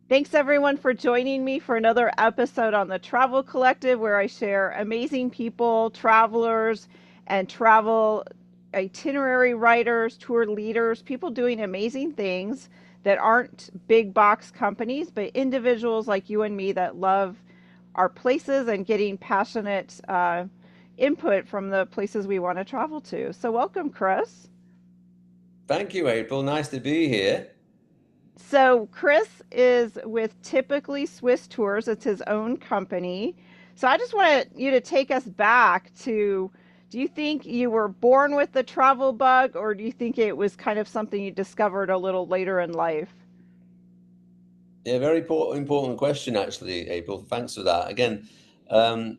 Thanks everyone for joining me for another episode on the Travel Collective, where I share amazing people, travelers, and travel itinerary writers, tour leaders, people doing amazing things that aren't big box companies, but individuals like you and me that love our places and getting passionate input from the places we want to travel to. So, welcome, Chris. Thank you, April. Nice to be here. So Chris is with Typically Swiss Tours. It's his own company. So I just wanted you to take us back to, do you think you were born with the travel bug, or do you think it was kind of something you discovered a little later in life? Yeah, very important question, actually, April. Thanks for that. Again, um,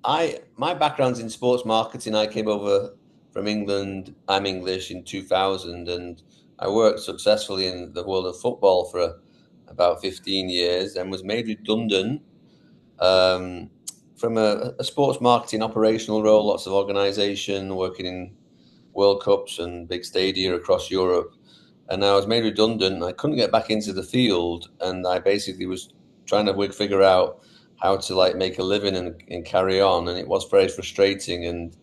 I my background's in sports marketing. I came over from England. I'm English in 2000, and I worked successfully in the world of football for about 15 years, and was made redundant um, from a sports marketing operational role. Lots of organisation, working in World Cups and big stadia across Europe. And I was made redundant. I couldn't get back into the field, and I basically was trying to figure out how to like make a living and carry on. And it was very frustrating. And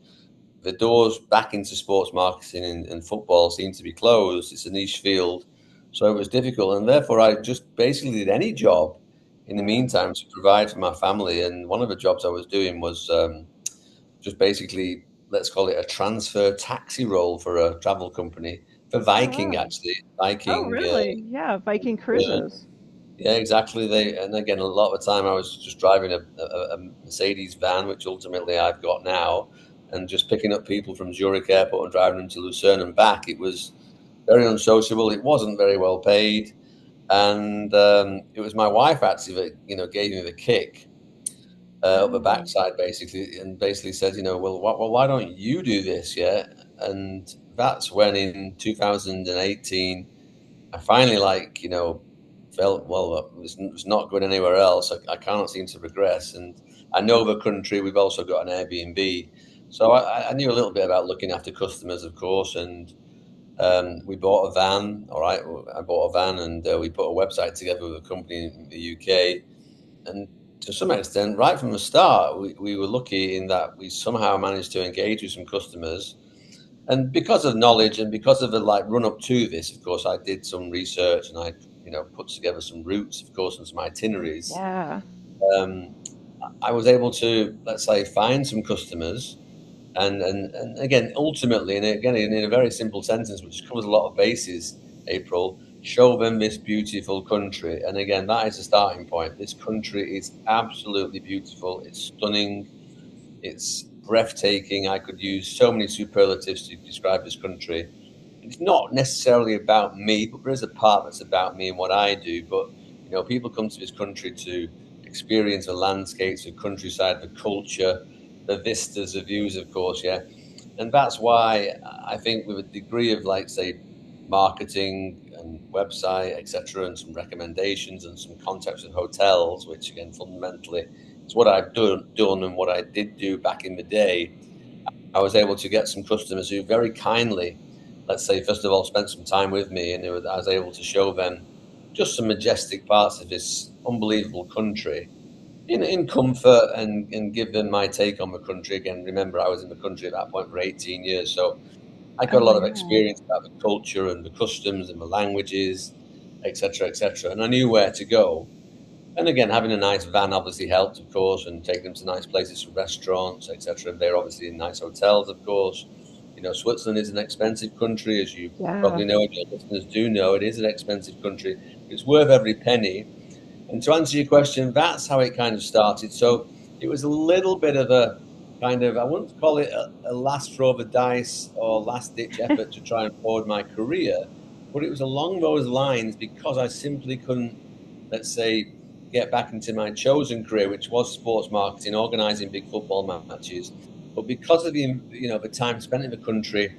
the doors back into sports marketing and football seemed to be closed. It's a niche field, so it was difficult. And therefore, I just basically did any job in the meantime to provide for my family. And one of the jobs I was doing was just basically, let's call it a transfer taxi role for a travel company for Oh, Viking, wow. actually. Oh, Viking, really? Yeah, Viking yeah, cruises. yeah, exactly. And again, a lot of the time I was just driving a Mercedes van, which ultimately I've got now, and just picking up people from Zurich Airport and driving them to Lucerne and back. It was very unsociable. It wasn't very well paid. And it was my wife actually that, gave me the kick up the Oh, backside basically, and basically said, well, why don't you do this? Yeah. And that's when in 2018 I finally felt, well, it's not going anywhere else. I cannot seem to progress, and I know the country. We've also got an Airbnb, so I knew a little bit about looking after customers, of course. And we bought a van. All right, I bought a van, and we put a website together with a company in the UK. And to some extent, right from the start, we were lucky in that we somehow managed to engage with some customers. And because of knowledge and because of the like run up to this, of course, I did some research and I, put together some routes, of course, and some itineraries. yeah. Um, I was able to, let's say, find some customers, and again, ultimately, and again, in a very simple sentence, which covers a lot of bases, April, show them this beautiful country. And again, that is the starting point. This country is absolutely beautiful. It's stunning. It's breathtaking. I could use so many superlatives to describe this country. It's not necessarily about me, but there is a part that's about me and what I do. But people come to this country to experience the landscapes, the countryside, the culture, the vistas, the views, of course, yeah. And that's why I think with a degree of, like, say, marketing and website, etc., and some recommendations and some contacts with hotels, which again fundamentally is what I've done and what I did do back in the day. I was able to get some customers who very kindly, let's say, first of all, spent some time with me, and I was able to show them just some majestic parts of this unbelievable country in comfort, and give them my take on the country. Again, remember, I was in the country at that point for 18 years, so I got a Oh, lot of yeah. experience about the culture and the customs and the languages, etc., etc., and I knew where to go. And again, having a nice van obviously helped, of course, and taking them to nice places for restaurants, etc. And they're obviously in nice hotels, of course. Switzerland is an expensive country, as you Yeah. probably know, and your listeners do know. It is an expensive country. It's worth every penny. And to answer your question, that's how it kind of started. So it was a little bit of a kind of, I wouldn't call it a last throw of the dice or last ditch effort to try and forward my career, but it was along those lines because I simply couldn't, let's say, get back into my chosen career, which was sports marketing, organizing big football matches. But because of the time spent in the country,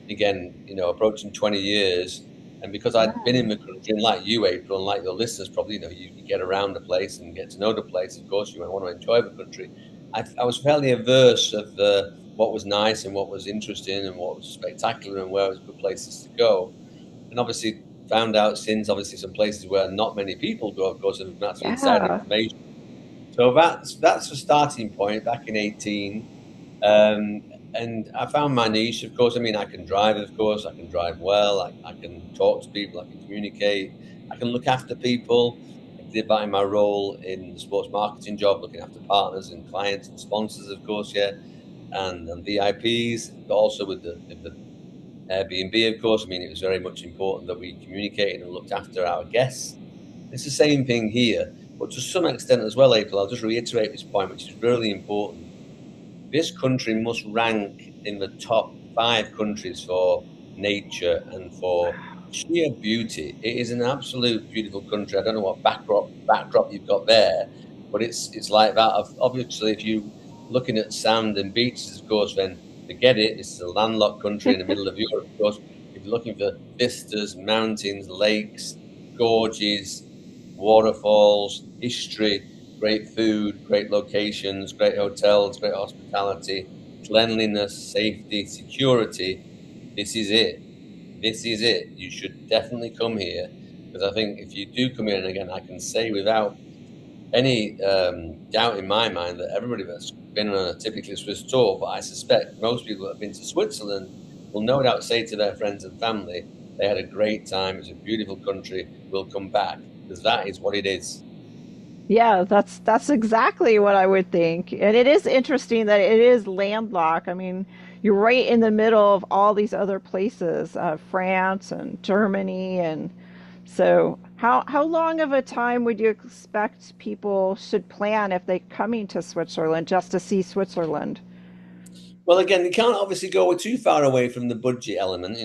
again, approaching 20 years. And because I'd been in the country, and like you, April, and like your listeners, probably, you get around the place and get to know the place. Of course, you want to enjoy the country. I was fairly averse of what was nice and what was interesting and what was spectacular and where was good places to go. And obviously, found out since, obviously, some places where not many people go, of course, and that's the inside Yeah. information. So that's the starting point back in 18. Um, and I found my niche, of course. I mean, I can drive, of course. I can drive well. I can talk to people. I can communicate. I can look after people. I did that in my role in the sports marketing job, looking after partners and clients and sponsors, of course, yeah, and VIPs, but also with the Airbnb, of course. I mean, it was very much important that we communicated and looked after our guests. It's the same thing here, but to some extent as well, April. I'll just reiterate this point, which is really important. This country must rank in the top 5 countries for nature and for sheer beauty. It is an absolute beautiful country. I don't know what backdrop you've got there, but it's like that. Obviously, if you looking at sand and beaches, of course, then forget it. This is a landlocked country in the middle of Europe. Of course, if you're looking for vistas, mountains, lakes, gorges, waterfalls, history, great food, great locations, great hotels, great hospitality, cleanliness, safety, security. This is it. This is it. You should definitely come here because I think if you do come here, and again, I can say without any doubt in my mind that everybody that's been on a typically Swiss tour, but I suspect most people that have been to Switzerland will no doubt say to their friends and family, they had a great time. It's a beautiful country. We'll come back because that is what it is. Yeah, that's exactly what I would think. And it is interesting that it is landlocked. I mean, you're right in the middle of all these other places, France and Germany, and so how long of a time would you expect people should plan if they're coming to Switzerland just to see Switzerland? Well, again, you can't obviously go too far away from the budget element.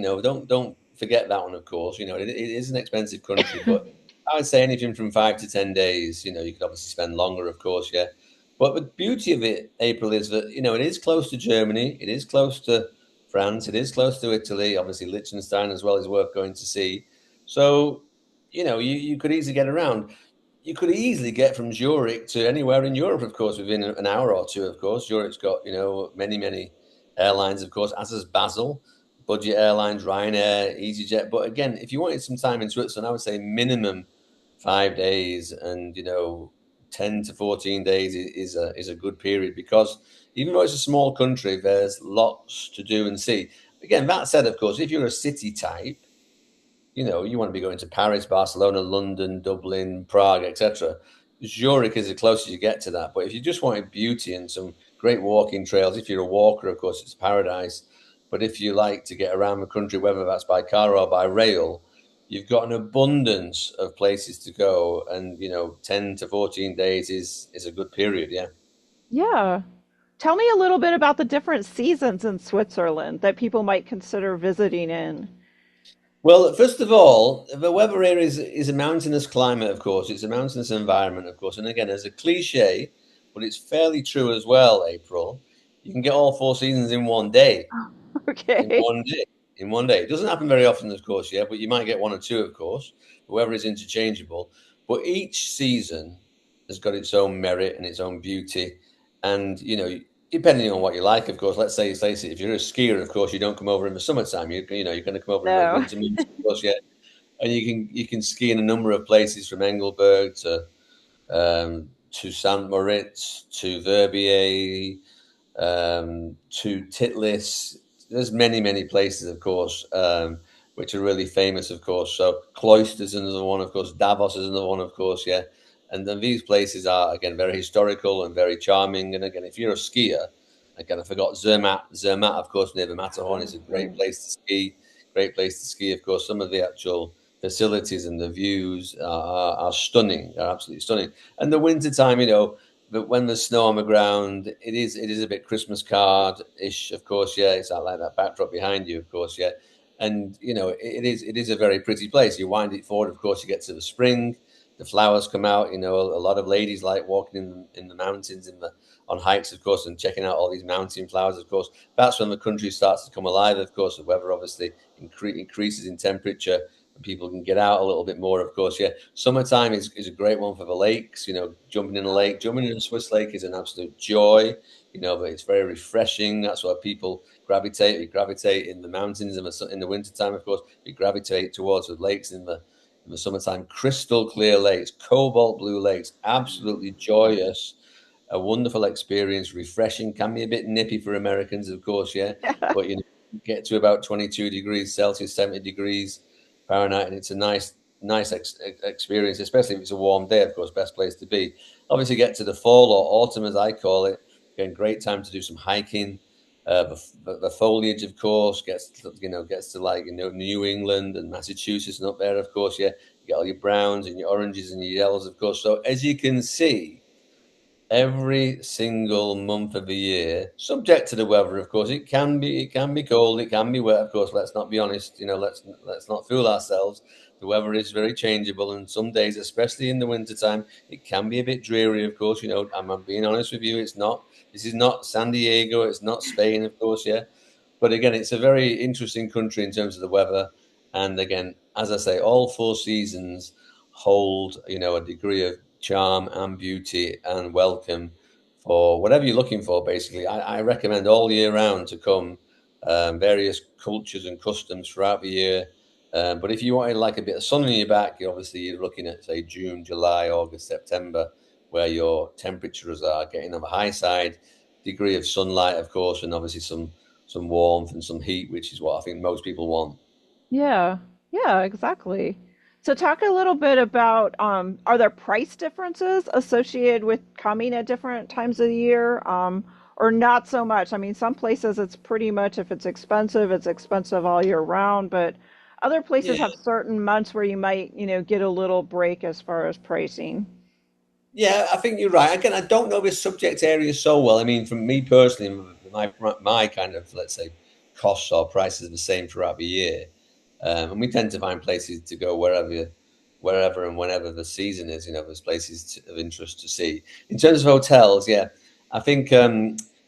Don't forget that one, of course. It is an expensive country, but I would say anything from 5 to 10 days. You could obviously spend longer, of course, yeah. But the beauty of it, April, is that it is close to Germany, it is close to France, it is close to Italy. Obviously, Liechtenstein as well is worth going to see. So, you could easily get around. You could easily get from Zurich to anywhere in Europe, of course, within an hour or two, of course. Zurich's got, many, many airlines, of course, as is Basel, budget airlines, Ryanair, EasyJet. But again, if you wanted some time in Switzerland, I would say minimum 5 days and, 10 to 14 days is a good period because even though it's a small country, there's lots to do and see. Again, that said, of course, if you're a city type, you want to be going to Paris, Barcelona, London, Dublin, Prague, etc. Zurich is the closest you get to that. But if you just wanted beauty and some great walking trails, if you're a walker, of course, it's paradise. But if you like to get around the country, whether that's by car or by rail, you've got an abundance of places to go. And, 10 to 14 days is a good period. Yeah. Yeah. Tell me a little bit about the different seasons in Switzerland that people might consider visiting in. Well, first of all, the weather here is a mountainous climate, of course. It's a mountainous environment, of course. And again, as a cliche, but it's fairly true as well, April. You can get all 4 seasons in one day. In Okay. one day. In one day. It doesn't happen very often, of course, yeah, but you might get one or two, of course. The weather is interchangeable. But each season has got its own merit and its own beauty. And, depending on what you like, of course, let's say, if you're a skier, of course, you don't come over in the summertime. You're going to come over in those No. winter months, of course, yeah. And you can ski in a number of places from Engelberg to St. Moritz to Verbier to Titlis. There's many, many places, of course, which are really famous, of course. So Cloisters is another one, of course. Davos is another one, of course. Yeah, and then these places are again very historical and very charming. And again, if you're a skier, again, I forgot Zermatt. Zermatt, of course, near the Matterhorn is a great place to ski. Great place to ski, of course. Some of the actual facilities and the views are stunning. Are absolutely stunning. And the winter time, but when there's snow on the ground, it is a bit Christmas card-ish, of course. Yeah, it's like that backdrop behind you, of course. Yeah, and it is a very pretty place. You wind it forward, of course, you get to the spring, the flowers come out. A lot of ladies like walking in the mountains on hikes, of course, and checking out all these mountain flowers. Of course, that's when the country starts to come alive. Of course, the weather obviously increases in temperature. and people can get out a little bit more, of course. Yeah, summertime is a great one for the lakes. Jumping in a lake, jumping in a Swiss lake is an absolute joy. But it's very refreshing. That's why people gravitate. We gravitate in the mountains in the wintertime, of course. We gravitate towards the lakes in the summertime. Crystal clear lakes, cobalt blue lakes, absolutely joyous, a wonderful experience, refreshing. Can be a bit nippy for Americans, of course, yeah. But get to about 22 degrees Celsius, 70 degrees Fahrenheit, and it's a nice experience, especially if it's a warm day. Of course, best place to be. Obviously, get to the fall or autumn, as I call it. Again, great time to do some hiking. The foliage, of course, gets to like New England and Massachusetts and up there, of course. Yeah, you get all your browns and your oranges and your yellows, of course. So as you can see, every single month of the year, subject to the weather, of course. It can be cold, it can be wet, of course. Let's not be honest. Let's not fool ourselves. The weather is very changeable, and some days, especially in the wintertime, it can be a bit dreary, of course. I'm being honest with you. It's not. This is not San Diego. It's not Spain, of course. Yeah, but again, it's a very interesting country in terms of the weather. And again, as I say, all four seasons hold, a degree of charm and beauty and welcome for whatever you're looking for. Basically, I recommend all year round to come. Various cultures and customs throughout the year. But if you wanted like a bit of sun on your back, you're looking at say June, July, August, September, where your temperatures are getting on the high side, degree of sunlight, of course, and obviously some warmth and some heat, which is what I think most people want. Yeah, yeah, exactly. So talk a little bit about are there price differences associated with coming at different times of the year, or not so much? I mean, some places it's pretty much if it's expensive all year round, but other places Yeah, have certain months where you might, get a little break as far as pricing. yeah, I think you're right. Again, I don't know this subject area so well. I mean, from me personally, my kind of, let's say, costs or prices are the same throughout the year, and we tend to find places to go wherever and whenever the season is. There's places of interest to see. In terms of hotels, yeah, I think,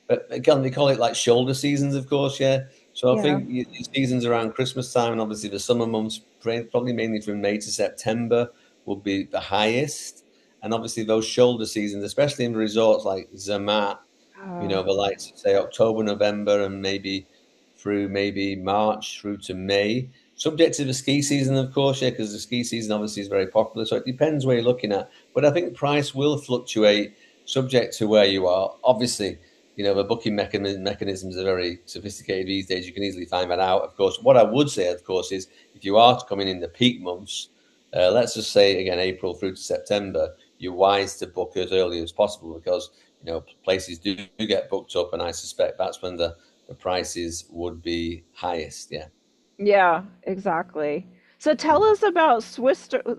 but again, they call it like shoulder seasons, of course, yeah. So I Yeah. think your seasons around Christmas time, and obviously the summer months, probably mainly from May to September, will be the highest. And obviously those shoulder seasons, especially in resorts like Zermatt, Uh, the likes of say October, November, and maybe March through to May. Subject to the ski season, of course, yeah, because the ski season obviously is very popular. So it depends where you're looking at. But I think price will fluctuate subject to where you are. Obviously, the booking mechanisms are very sophisticated these days. You can easily find that out. Of course, what I would say, of course, is if you are coming in the peak months, let's just say again April through to September, you're wise to book as early as possible because places do get booked up, and I suspect that's when the prices would be highest. Yeah. yeah, exactly. So tell us about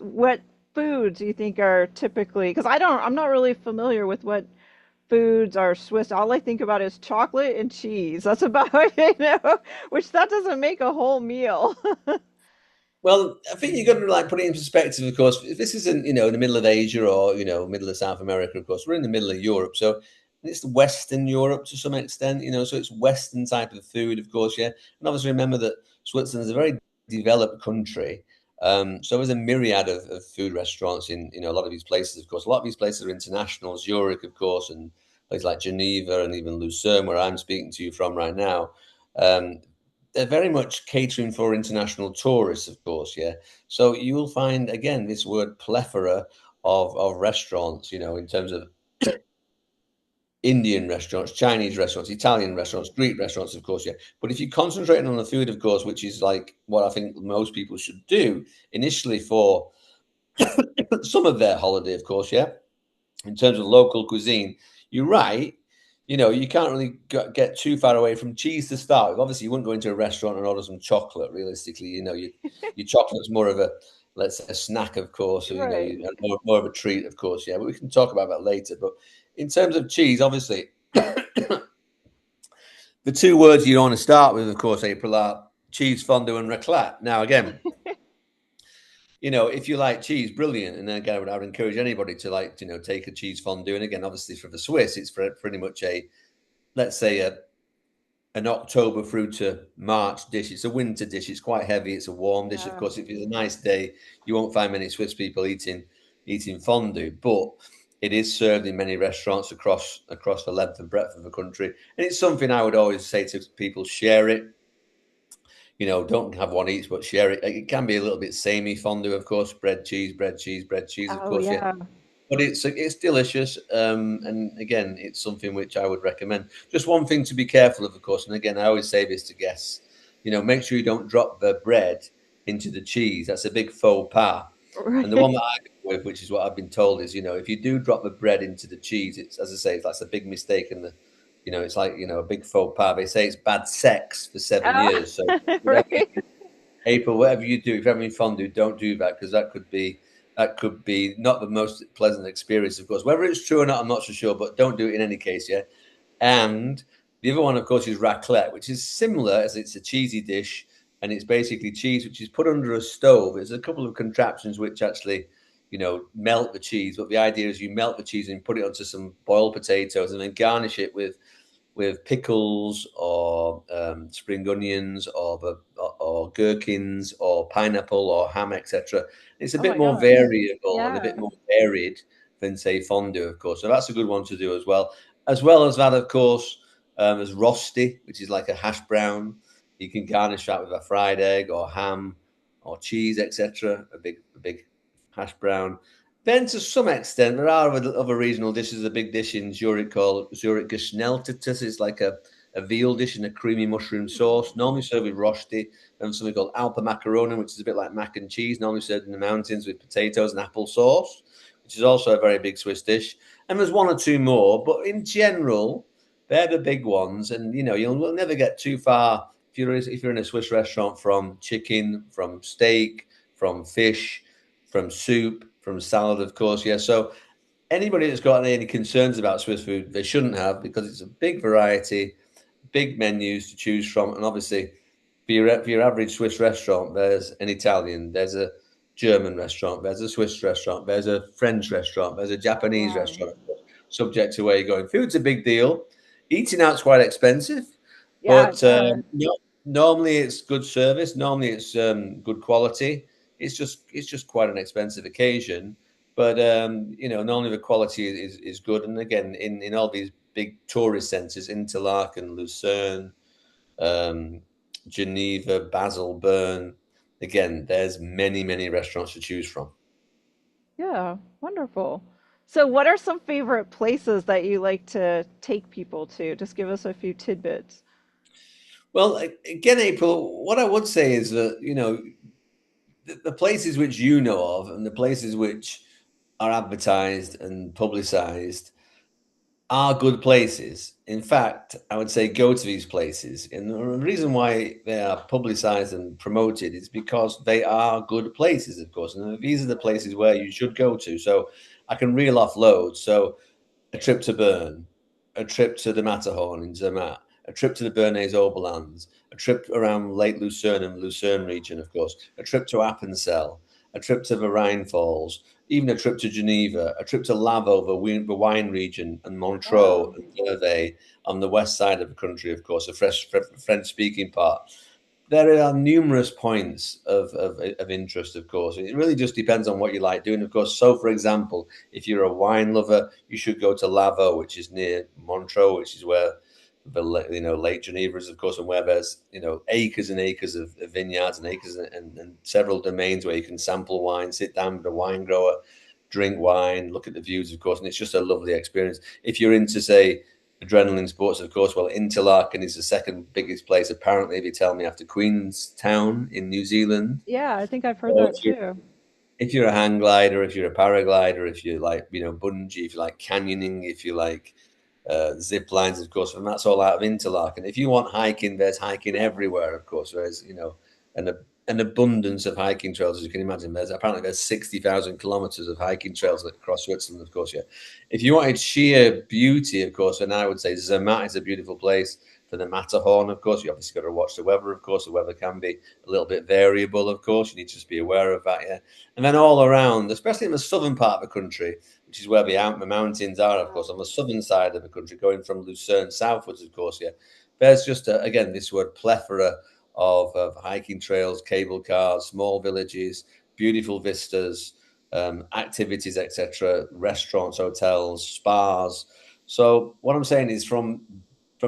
what foods you think are typically, because I'm not really familiar with what foods are Swiss. All I think about is chocolate and cheese. That's about, which that doesn't make a whole meal. Well, I think you've got to like put it in perspective. Of course, if this isn't in the middle of Asia or middle of South America. Of course, we're in the middle of Europe, so it's Western Europe to some extent. So it's Western type of food, of course. Yeah, and obviously remember that Switzerland is a very developed country. So there's a myriad of food restaurants in a lot of these places. Of course, a lot of these places are international. Zurich, of course, and places like Geneva and even Lucerne, where I'm speaking to you from right now. Um, they're very much catering for international tourists, of course, yeah. So you'll find again this word plethora of restaurants, in terms of Indian restaurants, Chinese restaurants, Italian restaurants, Greek restaurants, of course, yeah. But if you're concentrating on the food, of course, which is like what I think most people should do initially for some of their holiday, of course, yeah, in terms of local cuisine, you're right. You can't really get too far away from cheese to start with. Obviously, you wouldn't go into a restaurant and order some chocolate. Realistically, your chocolate's more of a, let's say, a snack, of course, or Right. more of a treat, of course. Yeah, but we can talk about that later. But in terms of cheese, obviously, the two words you want to start with, of course, April, are cheese fondue and raclette. Now, again, if you like cheese, brilliant. And then again, I would encourage anybody to like, take a cheese fondue. And again, obviously for the Swiss, it's pretty much let's say an October through to March dish. It's a winter dish. It's quite heavy. It's a warm dish. Of Yeah. course, if it's a nice day, you won't find many Swiss people eating fondue, but it is served in many restaurants across the length and breadth of the country. And it's something I would always say to people: share it. Don't have one each, but share it. It can be a little bit samey fondue, of course. Bread, cheese, bread, cheese, bread, cheese, of Oh course. Yeah, yeah. but it's delicious, and again, it's something which I would recommend. Just one thing to be careful of course, and again, I always say this to guests. Make sure you don't drop the bread into the cheese. That's a big faux pas. And the one Right. that I go with, which is what I've been told, is if you do drop the bread into the cheese, it's, as I say, that's a big mistake, and it's like a big faux pas. They say it's bad sex for 7 years. So whatever Right. April, whatever you do, if you're having fondue, don't do that, because that could be not the most pleasant experience, of course. Whether it's true or not, I'm not so sure, but don't do it in any case, yeah. And the other one, of course, is raclette, which is similar, as it's a cheesy dish, and it's basically cheese which is put under a stove. There's a couple of contraptions which actually, melt the cheese, but the idea is you melt the cheese and put it onto some boiled potatoes, and then garnish it with pickles or spring onions or gherkins or pineapple or ham, etc. It's a Oh bit my more gosh. variable and a Yeah. bit more varied than, say, fondue, of course. So that's a good one to do as well. As well as that, of course, as rosti, which is like a hash brown. You can garnish that with a fried egg or ham or cheese, etc. A big hash brown. Then, to some extent, there are other regional dishes. A big dish in Zurich called Zurich Geschneltetes. It's like a veal dish in a creamy mushroom Hmm. sauce, normally served with rosti, and something called Alpa macaroni, which is a bit like mac and cheese, normally served in the mountains with potatoes and apple sauce, which is also a very big Swiss dish. And there's one or two more, but in general, they're the big ones. And you'll never get too far if you're in a Swiss restaurant, from chicken, from steak, from fish, from soup, from salad, of course. Yeah. So anybody that's got any concerns about Swiss food, they shouldn't have, because it's a big variety, big menus to choose from, and obviously, for your average Swiss restaurant, there's an Italian, there's a German restaurant, there's a Swiss restaurant, there's a French restaurant, there's a Oh Japanese wow. restaurant, subject to where you're going. Food's a big deal. Eating out's quite expensive, Yeah, but it does. normally it's good service. Normally it's good quality. It's just quite an expensive occasion, but normally the quality is good. And again, in all these big tourist centres, Interlaken, Lucerne, um, Geneva, Basel, Bern. Again, there's many, many restaurants to choose from. Yeah, wonderful. So what are some favorite places that you like to take people to? Just give us a few tidbits. Well, again, April, what I would say is that, the places which you know of and the places which are advertised and publicized are good places. In fact, I would say go to these places. And the reason why they are publicized and promoted is because they are good places, of course. And these are the places where you should go to. So I can reel off loads. So a trip to Bern, a trip to the Matterhorn in Zermatt, a trip to the Bernese Oberlands, a trip around Lake Lucerne and Lucerne region, of course, a trip to Appenzell, a trip to the Rhine Falls, even a trip to Geneva, a trip to Lavaux, the wine region, and Montreux Wow. and Vevey on the west side of the country, of course, a French-speaking part. There are numerous points of interest, of course. It really just depends on what you like doing, of course. So, for example, if you're a wine lover, you should go to Lavaux, which is near Montreux, which is where Lake Geneva is, of course, and where there's acres and acres of vineyards and acres and several domains where you can sample wine, sit down with a wine grower, drink wine, look at the views, of course, and it's just a lovely experience. If you're into, say, adrenaline sports, of course, well, Interlaken is the second biggest place, apparently, they tell me, after Queenstown in New Zealand. Yeah, I think I've heard So that too. if you're a hang glider, if you're a paraglider, if you like, bungee, if you like canyoning, if you like zip lines, of course, and that's all out of Interlaken. If you want hiking, there's hiking everywhere, of course. There's an an abundance of hiking trails, as you can imagine. There's 60,000 kilometers of hiking trails across Switzerland, of course. Yeah, if you wanted sheer beauty, of course, then I would say Zermatt is a beautiful place. For the Matterhorn, of course, you obviously got to watch the weather. Of course, the weather can be a little bit variable. Of course, you need to just be aware of that. Yeah, and then all around, especially in the southern part of the country, which is where the mountains are, of course, on the southern side of the country, going from Lucerne southwards, of course, yeah. there's just again this word plethora of hiking trails, cable cars, small villages, beautiful vistas, activities, etc., restaurants, hotels, spas. So what I'm saying is from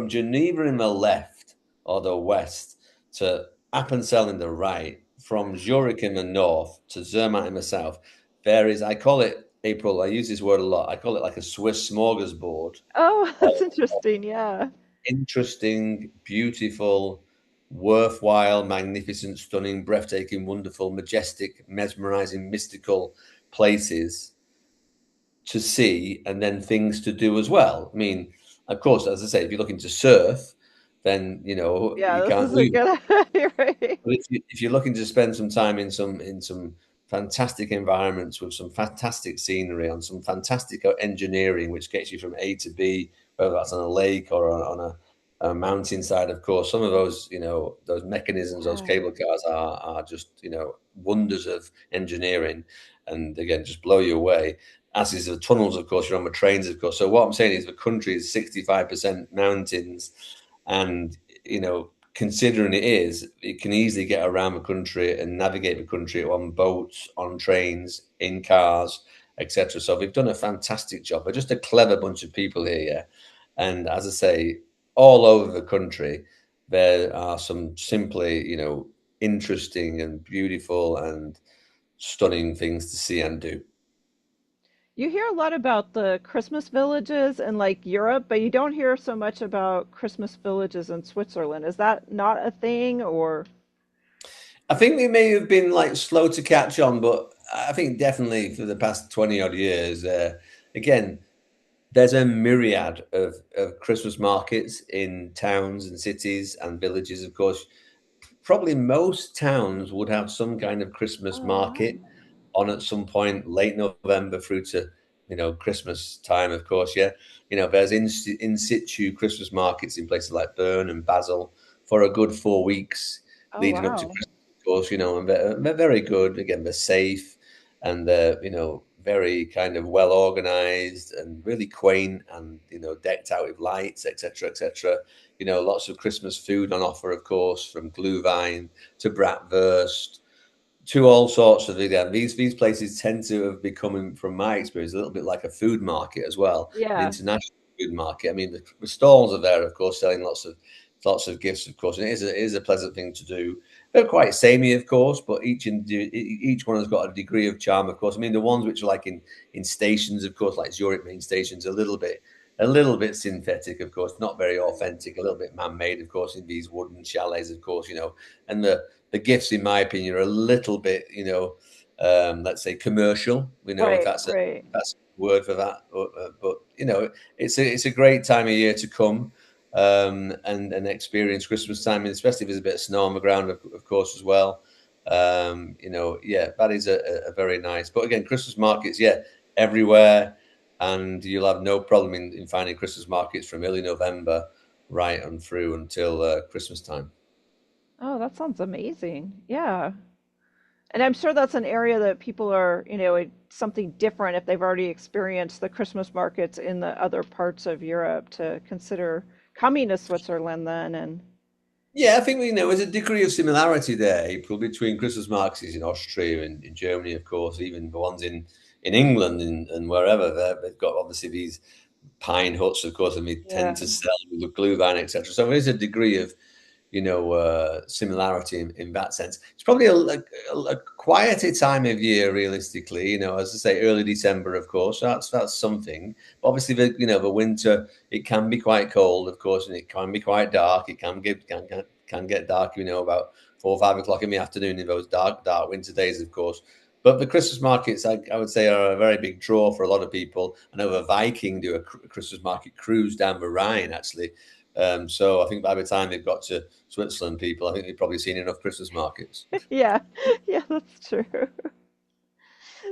Geneva in the left or the west to Appenzell in the right, from Zurich in the north to Zermatt in the south, there is, I call it, April, I use this word a lot, I call it like a Swiss smorgasbord Oh, of that's interesting. Yeah. interesting, beautiful, worthwhile, magnificent, stunning, breathtaking, wonderful, majestic, mesmerizing, mystical places to see and then things to do as well. I mean, of course, as I say, if you're looking to surf, then Yeah, you this can't is a lose. good you're right. But if you're looking to spend some time in some fantastic environments with some fantastic scenery on some fantastic engineering, which gets you from A to B, whether that's on a lake or on a mountainside, of course, some of those those mechanisms, those Yeah. cable cars are just wonders of engineering, and again just blow you away. As is the tunnels, of course, you're on the trains, of course. So what I'm saying is the country is 65% mountains, and considering it is, it can easily get around the country and navigate the country on boats, on trains, in cars, etc. So they've done a fantastic job. They're just a clever bunch of people here, yeah. And as I say, all over the country, there are some simply, interesting and beautiful and stunning things to see and do. You hear a lot about the Christmas villages in like Europe, but you don't hear so much about Christmas villages in Switzerland. Is that not a thing or? I think they may have been like slow to catch on, but I think definitely for the past 20 odd years, again, there's a myriad of Christmas markets in towns and cities and villages, of course. Probably most towns would have some kind of Christmas Oh, wow. market on at some point, late November through to Christmas time, of course. Yeah, there's in situ Christmas markets in places like Bern and Basel for a good 4 weeks Oh, leading up to wow. Christmas, of course. And they're very good. Again, they're safe and they're very kind of well organized and really quaint and decked out with lights, etc., etc. Lots of Christmas food on offer, of course, from glühwein to bratwurst to all sorts of again. These places tend to have become, from my experience, a little bit like a food market as well, an Yeah. international food market. I mean, the stalls are there, of course, selling lots of gifts, of course, and it is a pleasant thing to do. They're quite samey, of course, but each one has got a degree of charm, of course. I mean, the ones which are like in stations, of course, like Zurich main stations, a little bit synthetic, of course, not very authentic, a little bit man-made, of course, in these wooden chalets, of course, and the gifts, in my opinion, are a little bit, let's say commercial, if Right, that's right. a word for that. But it's a great time of year to come and experience Christmas time, and especially if there's a bit of snow on the ground, of course, as well. Yeah, that is a very nice. But again, Christmas markets, yeah, everywhere, and you'll have no problem in finding Christmas markets from early November right on through until Christmas time. Oh, that sounds amazing. Yeah. And I'm sure that's an area that people are, something different if they've already experienced the Christmas markets in the other parts of Europe to consider coming to Switzerland then. And Yeah, I think there's a degree of similarity there, April, between Christmas markets in Austria and in Germany, of course, even the ones in England and wherever. They've got obviously these pine huts, of course, and they yeah. tend to sell with glühwein, etc. So there is a degree of similarity in that sense. It's probably a quieter time of year, realistically. As I say, early December, of course. That's something. But obviously, the winter, it can be quite cold, of course, and it can be quite dark. It can get dark, about 4 or 5 o'clock in the afternoon in those dark winter days, of course. But the Christmas markets, I would say, are a very big draw for a lot of people. I know a Viking do a Christmas market cruise down the Rhine, actually. So I think by the time they've got to Switzerland, people, I think they've probably seen enough Christmas markets. Yeah. Yeah, that's true.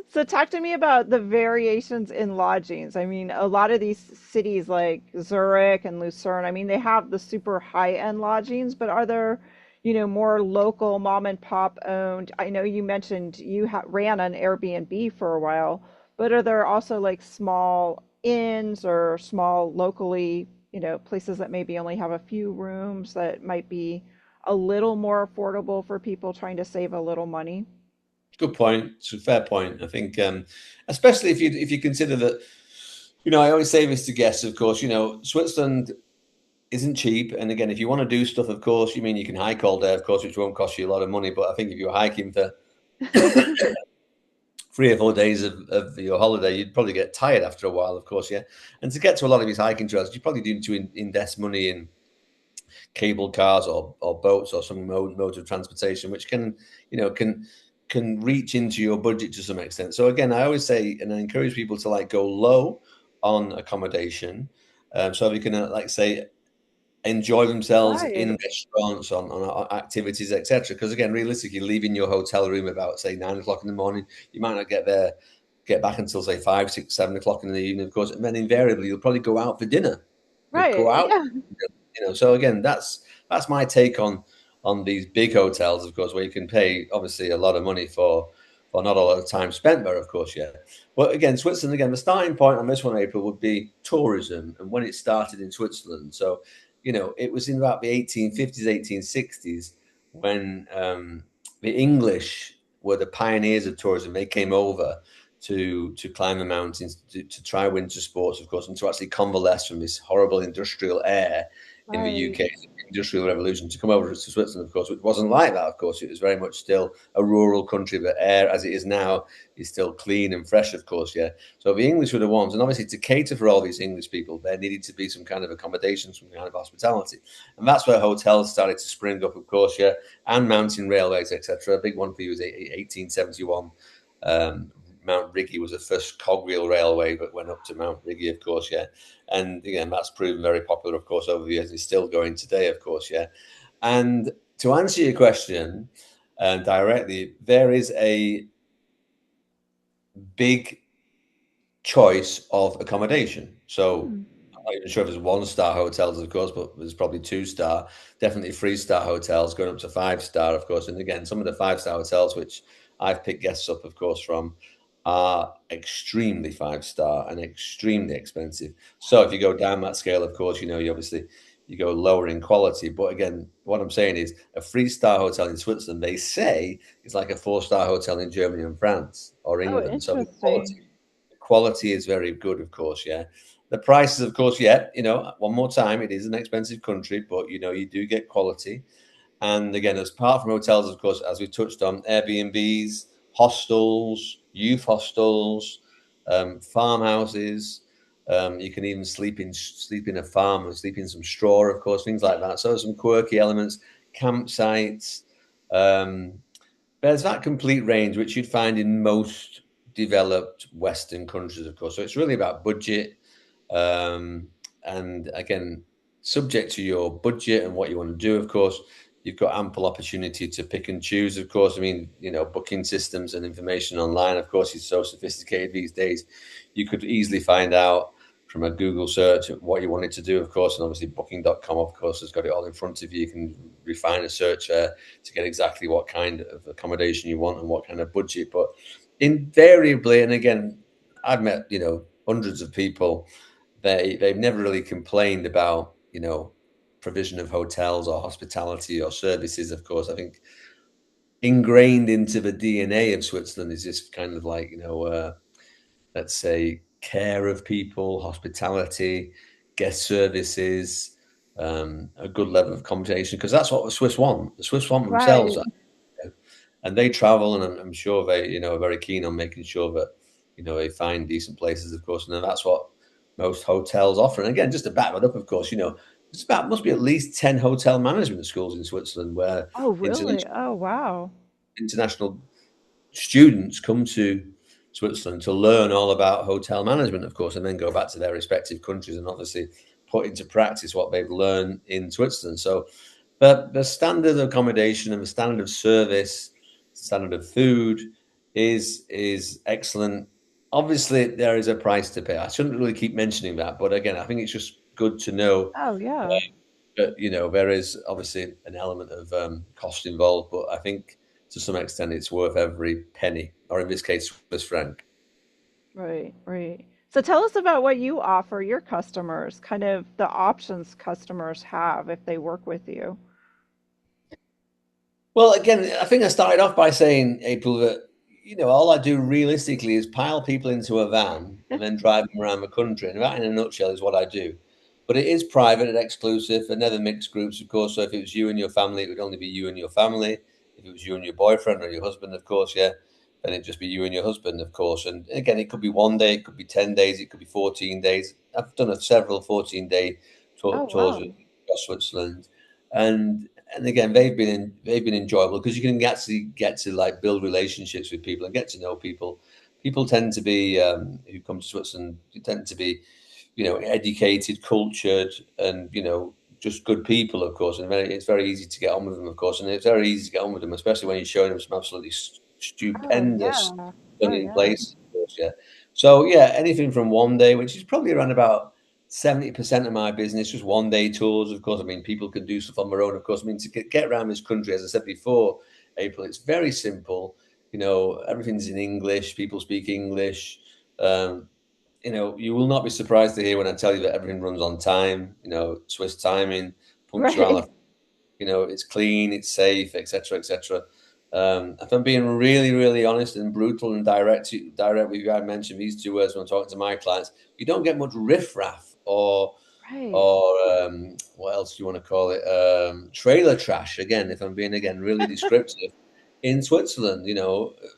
So talk to me about the variations in lodgings. I mean, a lot of these cities like Zurich and Lucerne, I mean, they have the super high-end lodgings, but are there, more local mom and pop owned? I know you mentioned you ran an Airbnb for a while, but are there also like small inns or small locally, places that maybe only have a few rooms that might be a little more affordable for people trying to save a little money. Good point. It's a fair point. I think, especially if you consider that, I always say this to guests. Of course, Switzerland isn't cheap, and again, if you want to do stuff, of course, you can hike all day, of course, which won't cost you a lot of money. But I think if you're hiking for 3 or 4 days of your holiday, you'd probably get tired after a while, of course, yeah. And to get to a lot of these hiking trails, you probably do need to invest money in cable cars or boats or some mode of transportation, which can reach into your budget to some extent. So again, I always say and I encourage people to like go low on accommodation, so they can like say enjoy themselves Right. in restaurants on activities, etc. Because again, realistically, leaving your hotel room about say 9 o'clock in the morning, you might not get back until say 5, 6, 7 o'clock in the evening, of course, and then invariably you'll probably go out for dinner. You'll go Right. out, Yeah. so again, that's my take on these big hotels, of course, where you can pay obviously a lot of money for not a lot of time spent there, of course, yeah. But again, Switzerland, again, the starting point on this one, April, would be tourism and when it started in Switzerland. So, it was in about the 1850s, 1860s when the English were the pioneers of tourism. They came over to climb the mountains, to try winter sports, of course, and to actually convalesce from this horrible industrial air in the Right. UK, industrial revolution, to come over to Switzerland, of course, which wasn't like that, of course. It was very much still a rural country, but air as it is now is still clean and fresh, of course, yeah. So the English were the ones, and obviously to cater for all these English people, there needed to be some kind of accommodation, some kind of hospitality. And that's where hotels started to spring up, of course, yeah, and mountain railways, etc. A big one for you was 1871. Mount Rigi was the first cogwheel railway that went up to Mount Rigi, of course, yeah. And again, that's proven very popular, of course, over the years. It's still going today, of course, yeah. And to answer your question directly, there is a big choice of accommodation. So Hmm. I'm not even sure if there's one-star hotels, of course, but there's probably two-star, definitely three-star hotels going up to five-star, of course. And again, some of the five-star hotels, which I've picked guests up, of course, from, are extremely five-star and extremely expensive. So if you go down that scale, of course, you obviously you go lower in quality. But again, what I'm saying is a three-star hotel in Switzerland, they say, is like a four-star hotel in Germany and France or Oh, England. So interesting. the quality is very good, of course, yeah. The prices, of course, yeah, one more time, it is an expensive country, but you do get quality. And again, as apart from hotels, of course, as we touched on, Airbnbs, hostels, youth hostels, farmhouses. You can even sleep in a farm and sleep in some straw, of course, things like that. So some quirky elements, campsites. Um, there's that complete range, which you'd find in most developed Western countries, of course. So it's really about budget. Um, and again, subject to your budget and what you want to do, of course, you've got ample opportunity to pick and choose, of course. I mean, booking systems and information online, of course, is so sophisticated these days. You could easily find out from a Google search what you wanted to do, of course. And obviously, booking.com, of course, has got it all in front of you. You can refine a search to get exactly what kind of accommodation you want and what kind of budget. But invariably, and again, I've met, hundreds of people, they've never really complained about, provision of hotels or hospitality or services. Of course, I think ingrained into the DNA of Switzerland is this kind of like, let's say, care of people, hospitality, guest services, a good level of accommodation, because that's what the Swiss want. The Swiss want themselves, Right. and they travel, and I'm sure they, are very keen on making sure that, they find decent places, of course, and then that's what most hotels offer. And again, just to back that up, of course, it's about must be at least 10 hotel management schools in Switzerland where Oh, really? international Oh, wow. international students come to Switzerland to learn all about hotel management, of course, and then go back to their respective countries and obviously put into practice what they've learned in Switzerland. So, but the standard of accommodation and the standard of service, standard of food is excellent. Obviously, there is a price to pay. I shouldn't really keep mentioning that, but again, I think it's just good to know Oh, yeah. that there is obviously an element of cost involved, but I think to some extent it's worth every penny, or in this case, Swiss franc. Right, right. So tell us about what you offer your customers, kind of the options customers have if they work with you. Well, again, I think I started off by saying, April, that all I do realistically is pile people into a van and then drive them around the country. And that, in a nutshell, is what I do. But it is private and exclusive, and never mixed groups, of course. So if it was you and your family, it would only be you and your family. If it was you and your boyfriend or your husband, of course, yeah, then it'd just be you and your husband, of course. And again, it could be 1 day, it could be 10 days, it could be 14 days. I've done several 14-day Oh, tours wow. across Switzerland, and again, they've been enjoyable because you can actually get to like build relationships with people and get to know people. People tend to be who come to Switzerland. You tend to be, educated, cultured, and just good people, of course. And it's very easy to get on with them, of course. And it's very easy to get on with them, especially when you're showing them some absolutely Oh, stupendous, yeah. Oh, stunning yeah. places, of course. Yeah. So yeah, anything from 1 day, which is probably around about 70% of my business, just 1 day tours. Of course, I mean, people can do stuff on their own. Of course, I mean, to get around this country, as I said before, April, it's very simple. Everything's in English. People speak English. Um, you will not be surprised to hear when I tell you that everything runs on time. Swiss timing, Right. punctuality. It's clean, it's safe, etc., etc. If I'm being really, really honest and brutal and direct with you, I mentioned these two words when I'm talking to my clients. You don't get much riffraff Right. or what else do you want to call it? Trailer trash. Again, if I'm being again really descriptive, in Switzerland,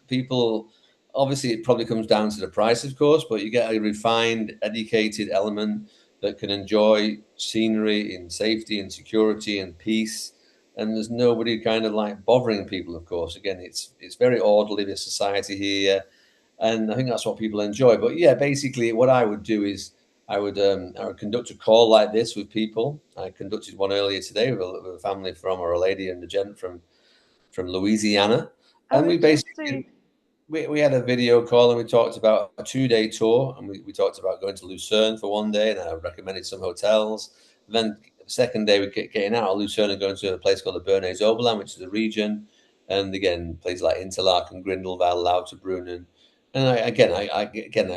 people. Obviously, it probably comes down to the price, of course, but you get a refined, educated element that can enjoy scenery in safety and security and peace. And there's nobody kind of like bothering people, of course. Again, it's very orderly, the society here, and I think that's what people enjoy. But yeah, basically, what I would do is I would conduct a call like this with people. I conducted one earlier today with a family from or a lady and a gent from Louisiana, Oh, and we interesting. basically we had a video call and we talked about a 2 day tour and we talked about going to Lucerne for 1 day and I recommended some hotels. And then the second day we getting out of Lucerne and going to a place called the Bernese Oberland, which is a region, and again places like Interlaken, Grindelwald, Lauterbrunnen. And I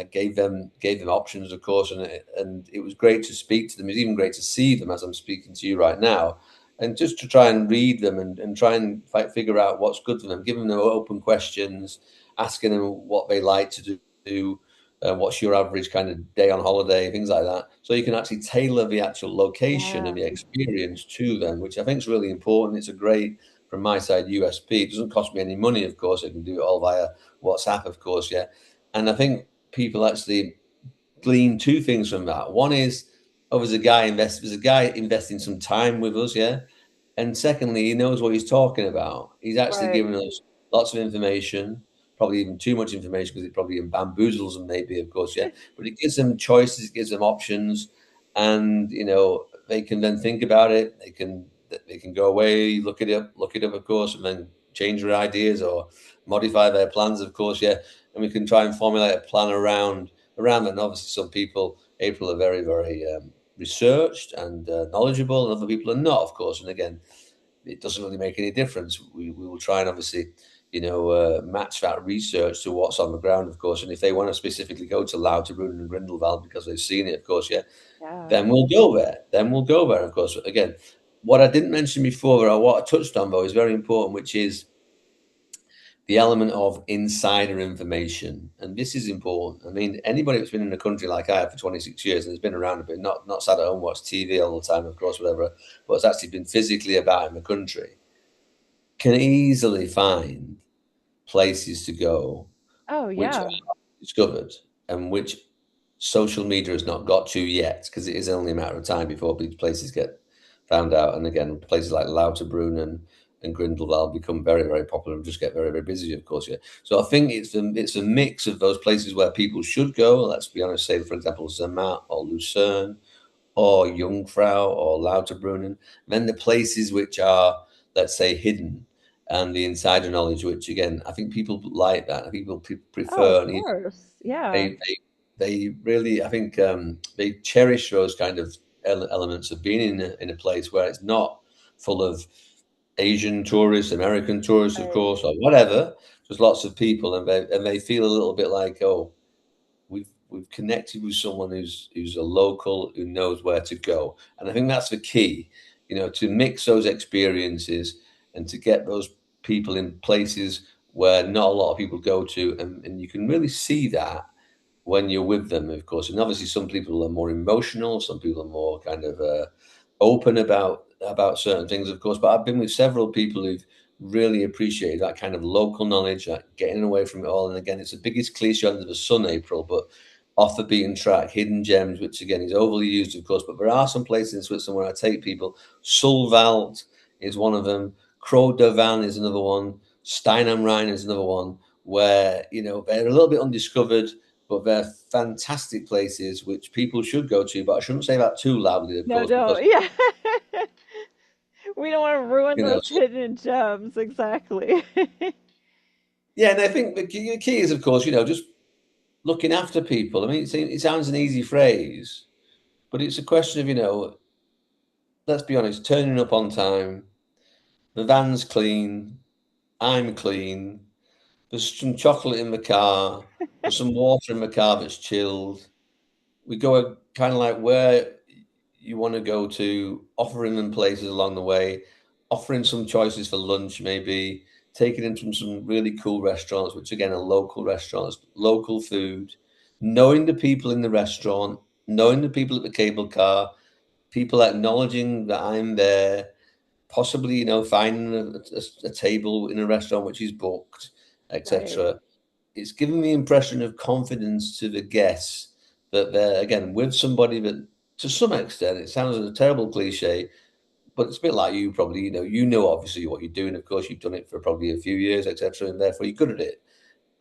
gave them options, of course, and it was great to speak to them. It's even great to see them as I'm speaking to you right now, and just to try and read them and try and figure out what's good for them, giving them open questions, asking them what they like to do, what's your average kind of day on holiday, things like that. So you can actually tailor the actual location Yeah. and the experience to them, which I think is really important. It's a great, from my side, USP. It doesn't cost me any money, of course. I can do it all via WhatsApp, of course, yeah. And I think people actually glean two things from that. One is, oh, there's a guy investing some time with us, yeah. And secondly, he knows what he's talking about. He's actually Right. given us lots of information, probably even too much information because it probably bamboozles them, maybe, of course, yeah. But it gives them choices, it gives them options, and they can then think about it. They can go away, look it up, of course, and then change their ideas or modify their plans, of course, yeah. And we can try and formulate a plan around that. And obviously, some people, April, are very, very researched and knowledgeable, and other people are not, of course. And again, it doesn't really make any difference. We will try and obviously, match that research to what's on the ground, of course. And if they want to specifically go to Lauterbrunnen and Grindelwald because they've seen it, of course, yeah, Yeah. then we'll go there. Then we'll go there, of course. Again, what I didn't mention before, or what I touched on though, is very important, which is the element of insider information. And this is important. I mean, anybody that's been in the country like I have for 26 years and has been around a bit, not sat at home, watched TV all the time, of course, whatever, but has actually been physically about in the country, can easily find places to go Oh, which are yeah. discovered and which social media has not got to yet, because it is only a matter of time before these places get found out. And again, places like Lauterbrunnen and Grindelwald become very, very popular and just get very, very busy, of course. Yeah. So I think it's a mix of those places where people should go. Let's be honest, say, for example, Zermatt or Lucerne or Jungfrau or Lauterbrunnen. Then the places which are, let's say, hidden and the insider knowledge, which again, I think people like that. People Oh, of prefer, and course. Yeah. they really, I think, they cherish those kind of elements of being in a place where it's not full of Asian tourists, American tourists, of Right. course, or whatever. There's lots of people, and they feel a little bit like, oh, we've connected with someone who's a local who knows where to go, and I think that's the key. To mix those experiences and to get those people in places where not a lot of people go to, and you can really see that when you're with them, of course. And obviously, some people are more emotional, some people are more kind of open about certain things, of course. But I've been with several people who've really appreciated that kind of local knowledge, that getting away from it all. And again, it's the biggest cliche under the sun, April, but off the beaten track, hidden gems, which again is overly used, of course. But there are some places in Switzerland where I take people. Sulwald is one of them. Croix de Van is another one. Stein am Rhein is another one where they're a little bit undiscovered, but they're fantastic places which people should go to. But I shouldn't say that too loudly, of No, course, because don't. Yeah. We don't want to ruin those so, hidden gems. Exactly. yeah. And I think the key is, of course, just looking after people. I mean, it sounds an easy phrase, but it's a question of let's be honest, turning up on time. The van's clean. I'm clean. There's some chocolate in the car. There's some water in the car that's chilled. We go kind of like where you want to go to, offering them places along the way, offering some choices for lunch, maybe taking them from some really cool restaurants, which again are local restaurants, local food, knowing the people in the restaurant, knowing the people at the cable car, people acknowledging that I'm there, possibly, finding a table in a restaurant which is booked, Right. etc. It's giving the impression of confidence to the guests that they're again with somebody that, to some extent, it sounds a terrible cliche, but it's a bit like you probably. You know obviously what you're doing. Of course, you've done it for probably a few years, etc., and therefore you're good at it.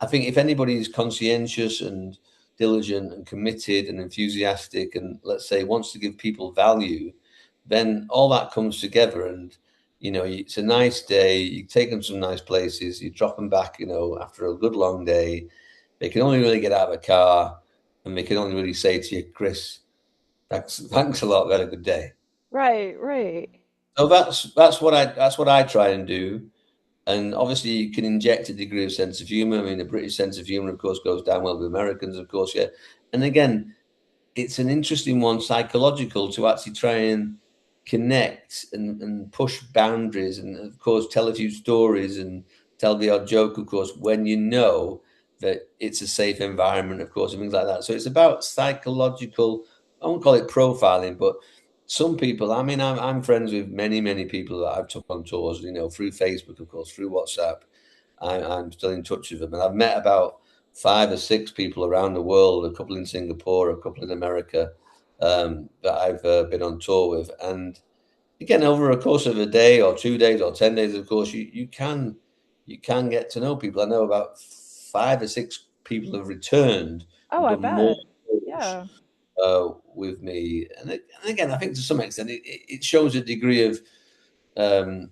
I think if anybody is conscientious and diligent and committed and enthusiastic and, let's say, wants to give people value, then all that comes together. And it's a nice day. You take them some nice places. You drop them back. After a good long day, they can only really get out of the car, and they can only really say to you, Chris, thanks a lot. We had a good day. Right, right. So that's what I try and do. And obviously, you can inject a degree of sense of humor. I mean, the British sense of humor, of course, goes down well with Americans, of course, yeah. And again, it's an interesting one, psychological, to actually try and connect and push boundaries and, of course, tell a few stories and tell the odd joke, of course, when you know that it's a safe environment, of course, and things like that. So it's about psychological, I won't call it profiling, but some people, I mean, I'm friends with many, many people that I've took on tours, through Facebook, of course, through WhatsApp. I'm still in touch with them. And I've met about 5 or 6 people around the world, a couple in Singapore, a couple in America, that I've been on tour with. And again, over a course of a day or 2 days or 10 days, of course, you can get to know people. I know about 5 or 6 people have returned Oh, and I done more bet. tours Yeah. with me. And again, I think to some extent it shows a degree of um,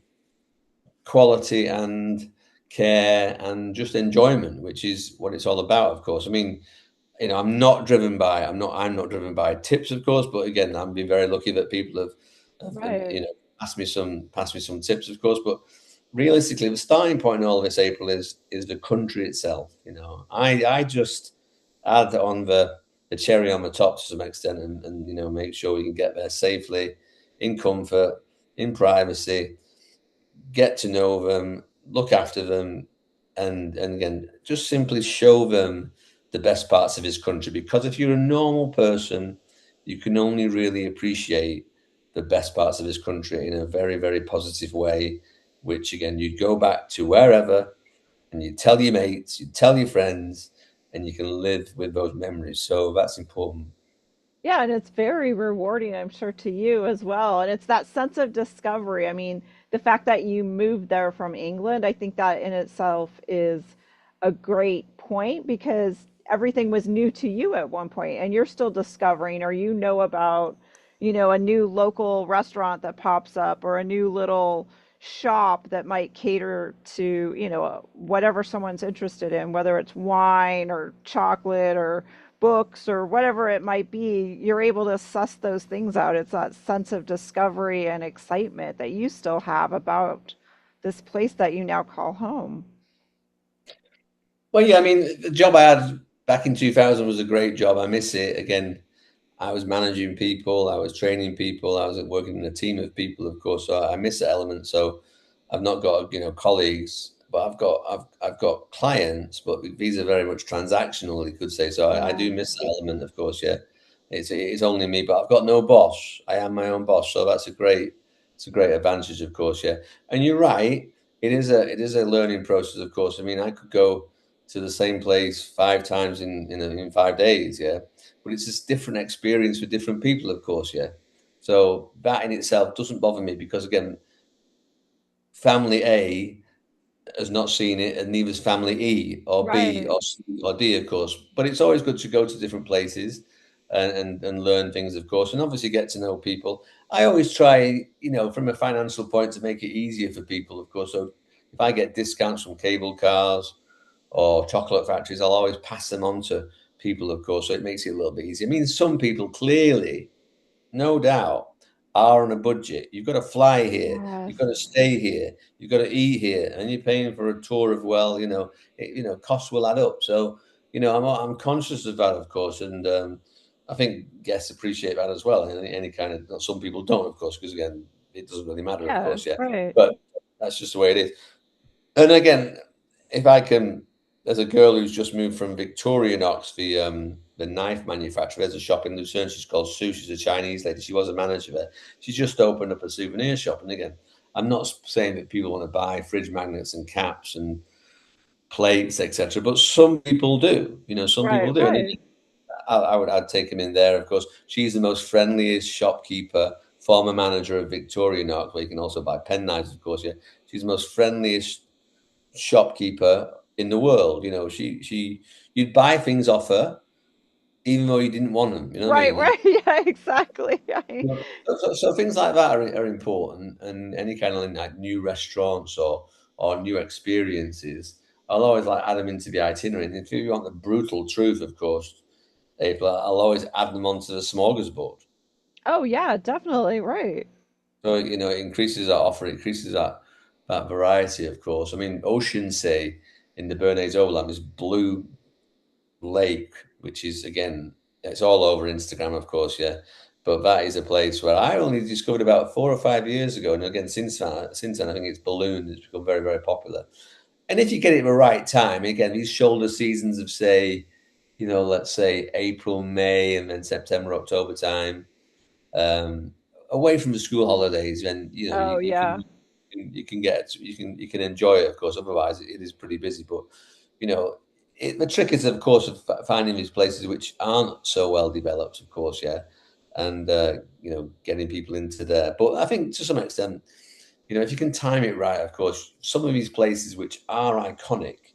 quality and care and just enjoyment, which is what it's all about, of course. I mean, I'm not driven by tips, of course, but again, I'm been very lucky that people have Right. passed me some tips, of course. But realistically, the starting point in all of this, April, is the country itself. I just add on the cherry on the top to some extent, and make sure we can get there safely, in comfort, in privacy, get to know them, look after them, and again, just simply show them the best parts of his country. Because if you're a normal person, you can only really appreciate the best parts of his country in a very, very positive way. Which again, you'd go back to wherever, and you tell your mates, you tell your friends, and you can live with those memories. So that's important. Yeah, and it's very rewarding, I'm sure, to you as well. And it's that sense of discovery. I mean, the fact that you moved there from England, I think that in itself is a great point because everything was new to you at one point and you're still discovering or you know about, a new local restaurant that pops up or a new little shop that might cater to, whatever someone's interested in, whether it's wine or chocolate or books or whatever it might be, you're able to suss those things out. It's that sense of discovery and excitement that you still have about this place that you now call home. Well, yeah, I mean, the job I had back in 2000 was a great job. I miss it. Again, I was managing people, I was training people, I was working in a team of people, of course. So I miss that element. So I've not got, colleagues, but I've got clients, but these are very much transactional, you could say. So I Yeah. do miss that element, of course. Yeah, it's only me, but I've got no boss. I am my own boss, so that's a great advantage, of course. Yeah, and you're right. It is a learning process, of course. I mean, I could go to the same place 5 times in 5 days. Yeah, but it's just different experience for different people, of course. Yeah, so that in itself doesn't bother me because again, family A has not seen it, and neither's family E or B Right. or C or D, of course. But it's always good to go to different places and learn things, of course, and obviously get to know people. I always try, from a financial point, to make it easier for people, of course. So if I get discounts from cable cars or chocolate factories, I'll always pass them on to people, of course. So it makes it a little bit easier. I mean, some people clearly, no doubt, are on a budget. You've got to fly here. You've Yes. got to stay here. You've got to eat here, and you're paying for a tour of well, costs will add up. So, I'm conscious of that, of course, and I think guests appreciate that as well. Any kind of some people don't, of course, because again, it doesn't really matter, of Yeah. course, yeah. Right. But that's just the way it is. And again, if I can, there's a girl who's just moved from Victorinox, the knife manufacturer. There's a shop in Lucerne. She's called Sue. She's a Chinese lady. She was a manager there. She's just opened up a souvenir shop. And again, I'm not saying that people want to buy fridge magnets and caps and plates, etc. But some people do. Some Right. people do. And Right. I'd take him in there. Of course, she's the most friendliest shopkeeper, former manager of Victorinox, where you can also buy pen knives. Of course, yeah. She's the most friendliest shopkeeper in the world. You'd buy things off her even though you didn't want them. You know what I Right. mean? And Right. Yeah. Exactly. so things like that are important, and any kind of like new restaurants or new experiences, I'll always like add them into the itinerary. And if you want the brutal truth, of course, April, I'll always add them onto the smorgasbord. Oh yeah. Definitely. Right. So it increases our offer, it increases that variety, of course. I mean, Oceansea in the Bernese Oberland is blue lake, which is again, it's all over Instagram, of course, yeah. But that is a place where I only discovered about 4 or 5 years ago, and again, since then, I think it's ballooned. It's become very, very popular. And if you get it at the right time, again, these shoulder seasons of say, let's say April, May, and then September, October time, um, away from the school holidays, then Oh you yeah. can you can enjoy it, of course. Otherwise, it is pretty busy. But you know, the trick is, of course, of finding these places which aren't so well developed, of course, yeah, and getting people into there. But I think to some extent, if you can time it right, of course, some of these places which are iconic,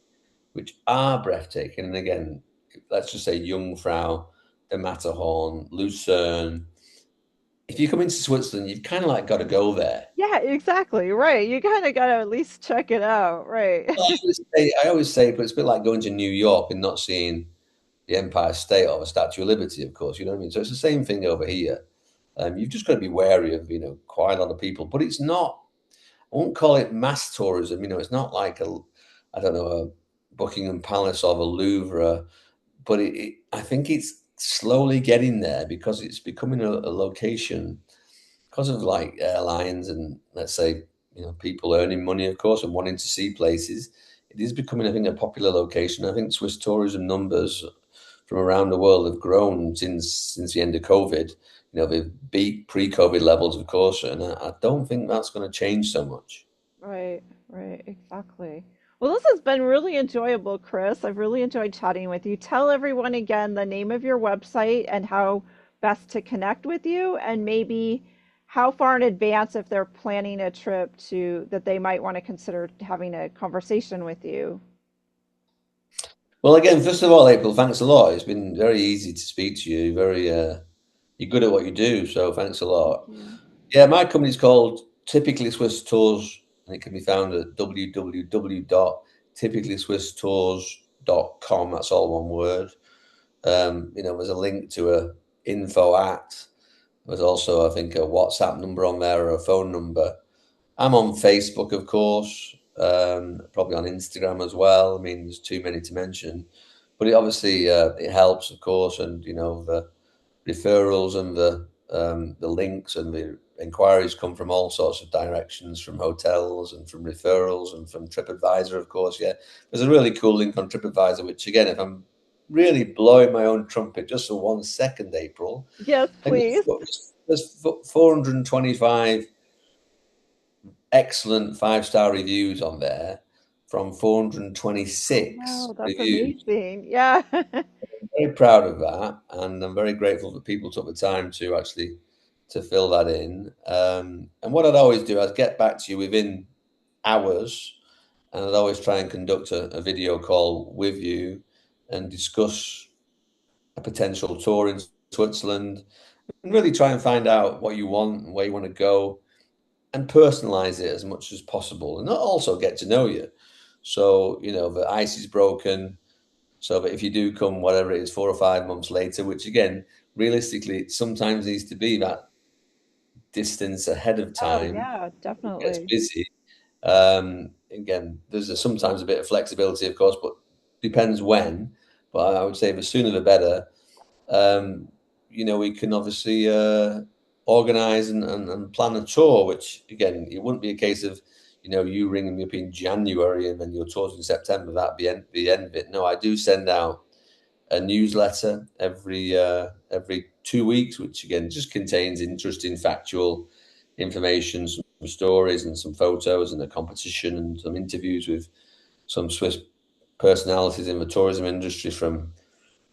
which are breathtaking, and again, let's just say Jungfrau, the Matterhorn, Lucerne. If you come into Switzerland, you've kind of like got to go there. Yeah. Exactly. Right. You kind of got to at least check it out. Right. I always say, but it's a bit like going to New York and not seeing the Empire State or the Statue of Liberty, of course. You know what I mean? So it's the same thing over here. You've just got to be wary of, quite a lot of people. But it's not, I won't call it mass tourism. It's not like I don't know, a Buckingham Palace or the Louvre, but I think it's slowly getting there because it's becoming a location because of like airlines and let's say people earning money, of course, and wanting to see places. It is becoming, I think, a popular location. I think Swiss tourism numbers from around the world have grown since the end of COVID. They've beat pre-COVID levels, of course, and I don't think that's going to change so much. Right, right, exactly. Well, this has been really enjoyable, Chris. I've really enjoyed chatting with you. Tell everyone again the name of your website and how best to connect with you, and maybe how far in advance if they're planning a trip to that they might want to consider having a conversation with you. Well, again, first of all, April, thanks a lot. It's been very easy to speak to you. You're good at what you do, so thanks a Thank lot. you. Yeah, my company's called Typically Swiss Tours, and it can be found at www.typicallyswisstours.com. That's all one word. There's a link to a info at. There's also, I think, a WhatsApp number on there or a phone number. I'm on Facebook, of course, probably on Instagram as well. I mean, there's too many to mention. but it obviously it helps, of course, and you know the referrals and the links and the inquiries come from all sorts of directions, from hotels and from referrals and from TripAdvisor, of course. Yeah, there's a really cool link on TripAdvisor, which again, if I'm really blowing my own trumpet just for 1 second, April, Yes, I think please. there's 425 excellent five-star reviews on there from Oh, 426 wow, that's reviews. amazing. Yeah. Very proud of that, and I'm very grateful that people took the time to actually to fill that in. And what I'd always do, I'd get back to you within hours, and I'd always try and conduct a video call with you and discuss a potential tour in Switzerland, and really try and find out what you want and where you want to go, and personalize it as much as possible, and also get to know you. So you know the ice is broken so that if you do come, whatever it is, 4 or 5 months later, which again, realistically, it sometimes needs to be that distance ahead of Oh, time, yeah, it gets definitely. busy. Again, there's sometimes a bit of flexibility, of course, but depends when. But I would say the sooner the better. Um, you know, we can obviously organize and plan a tour, which again, it wouldn't be a case of, you know, you ringing me up in January and then your tour's in September. That'd be the end of it. No, I do send out a newsletter every 2 weeks, which again just contains interesting factual information, some stories and some photos and a competition and some interviews with some Swiss personalities in the tourism industry, from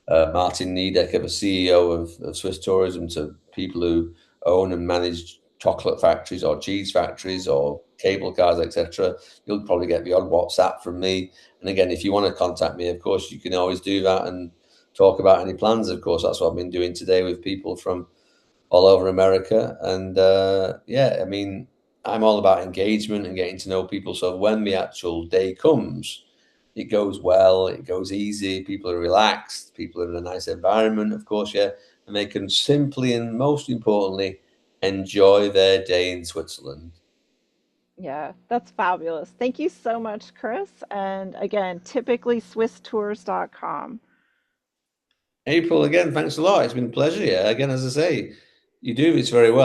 Martin Niedecker, the CEO of Swiss tourism, to people who own and manage chocolate factories or cheese factories or cable cars, etc. You'll probably get the odd WhatsApp from me. And again, if you want to contact me, of course, you can always do that and talk about any plans. Of course, that's what I've been doing today with people from all over America. And yeah, I mean, I'm all about engagement and getting to know people. So when the actual day comes, it goes well, it goes easy, people are relaxed, people are in a nice environment, of course, yeah, and they can simply and most importantly enjoy their day in Switzerland. Yeah, that's fabulous. Thank you so much, Chris. And again, typically swisstours.com. April, again, thanks a lot. It's been a pleasure. Yeah, again, as I say, you do this very well.